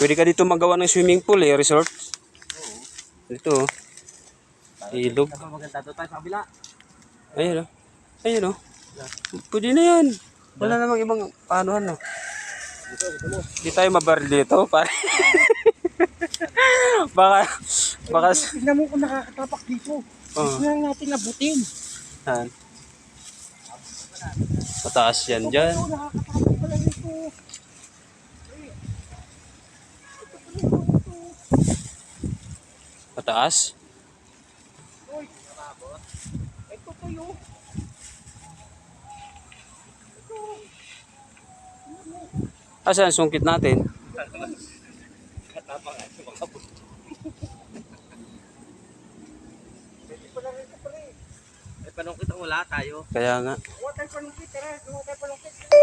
Pwede ka dito magawa ng swimming pool eh, resort. Dito. Ilog. Maganda doon tayo sa kabila. Ayun o. Ayun o. Pwede na yan. Wala namang ibang paanohan no. Hindi tayo mabaril dito, pare. baka Tignan mo kung nakakatapak dito. Gusto lang natin nabutin. Yan. Mataas yan dyan. Ito, nakakatapak pala dito. Mataas. Uy, ito tayo. Asan ang sungkit natin? Panungkit ang wala tayo. Kaya nga. Huwag tayo panungkit, tara. Huwag tayo panungkit.